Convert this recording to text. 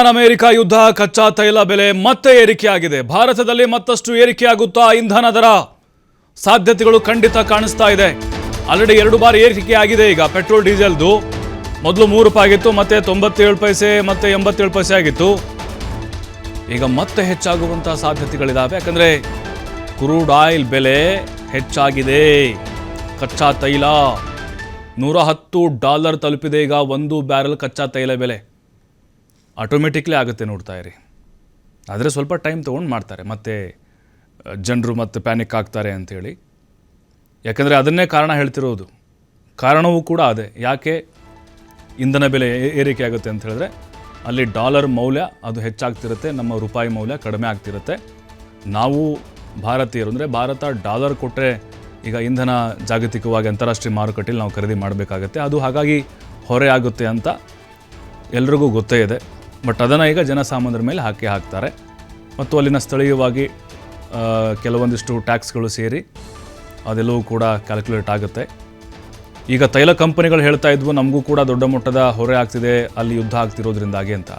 Iran America ಯುದ್ಧ, ಕಚ್ಚಾ ತೈಲ ಬೆಲೆ ಮತ್ತೆ ಏರಿಕೆಯಾಗಿದೆ. ಭಾರತದಲ್ಲಿ ಮತ್ತಷ್ಟು ಏರಿಕೆಯಾಗುತ್ತಾ ಇಂಧನ ದರ ಸಾಧ್ಯತೆಗಳು ಖಂಡಿತ ಕಾಣಿಸ್ತಾ ಇದೆ. ಆಲ್ರೆಡಿ 2 ಬಾರಿ ಏರಿಕೆಯಾಗಿದೆ. ಈಗ ಪೆಟ್ರೋಲ್ ಡೀಸೆಲ್ದು ಮೊದಲು 3 ರೂಪಾಯಿ ಆಗಿತ್ತು, ಮತ್ತೆ 97 ಪೈಸೆ, ಮತ್ತೆ 87 ಪೈಸೆ ಆಗಿತ್ತು. ಈಗ ಮತ್ತೆ ಹೆಚ್ಚಾಗುವಂಥ ಸಾಧ್ಯತೆಗಳಿದ್ದಾವೆ. ಯಾಕಂದರೆ ಕ್ರೂಡ್ ಆಯಿಲ್ ಬೆಲೆ ಹೆಚ್ಚಾಗಿದೆ. ಕಚ್ಚಾ ತೈಲ $110 ತಲುಪಿದೆ. ಈಗ 1 ಬ್ಯಾರಲ್ ಕಚ್ಚಾ ತೈಲ ಬೆಲೆ ಆಟೋಮೆಟಿಕ್ಲಿ ಆಗುತ್ತೆ, ನೋಡ್ತಾ ಇರಿ. ಆದರೆ ಸ್ವಲ್ಪ ಟೈಮ್ ತೊಗೊಂಡು ಮಾಡ್ತಾರೆ, ಮತ್ತು ಜನರು ಮತ್ತೆ ಪ್ಯಾನಿಕ್ ಆಗ್ತಾರೆ ಅಂಥೇಳಿ. ಯಾಕಂದರೆ ಅದನ್ನೇ ಕಾರಣ ಹೇಳ್ತಿರೋದು. ಕಾರಣವೂ ಕೂಡ ಅದೇ, ಯಾಕೆ ಇಂಧನ ಬೆಲೆ ಏರಿಕೆ ಆಗುತ್ತೆ ಅಂತ ಹೇಳಿದ್ರೆ ಅಲ್ಲಿ ಡಾಲರ್ ಮೌಲ್ಯ ಅದು ಹೆಚ್ಚಾಗ್ತಿರುತ್ತೆ, ನಮ್ಮ ರೂಪಾಯಿ ಮೌಲ್ಯ ಕಡಿಮೆ ಆಗ್ತಿರುತ್ತೆ. ನಾವು ಭಾರತೀಯರು ಅಂದರೆ ಭಾರತ ಡಾಲರ್ ಕೊಟ್ಟರೆ ಈಗ ಇಂಧನ ಜಾಗತಿಕವಾಗಿ ಅಂತಾರಾಷ್ಟ್ರೀಯ ಮಾರುಕಟ್ಟೆಯಲ್ಲಿ ನಾವು ಖರೀದಿ ಮಾಡಬೇಕಾಗತ್ತೆ. ಅದು ಹಾಗಾಗಿ ಹೊರೆ ಆಗುತ್ತೆ ಅಂತ ಎಲ್ರಿಗೂ ಗೊತ್ತೇ ಇದೆ. ಬಟ್ ಅದನ್ನು ಈಗ ಜನಸಾಮಾನ್ಯರ ಮೇಲೆ ಹಾಕ್ತಾರೆ. ಮತ್ತು ಅಲ್ಲಿನ ಸ್ಥಳೀಯವಾಗಿ ಕೆಲವೊಂದಿಷ್ಟು ಟ್ಯಾಕ್ಸ್ಗಳು ಸೇರಿ ಅದೆಲ್ಲವೂ ಕೂಡ ಕ್ಯಾಲ್ಕುಲೇಟ್ ಆಗುತ್ತೆ. ಈಗ ತೈಲ ಕಂಪನಿಗಳು ಹೇಳ್ತಾ ಇದ್ವು, ನಮಗೂ ಕೂಡ ದೊಡ್ಡ ಮಟ್ಟದ ಹೊರೆ ಆಗ್ತಿದೆ ಅಲ್ಲಿ ಯುದ್ಧ ಆಗ್ತಿರೋದ್ರಿಂದಾಗಿ ಅಂತ.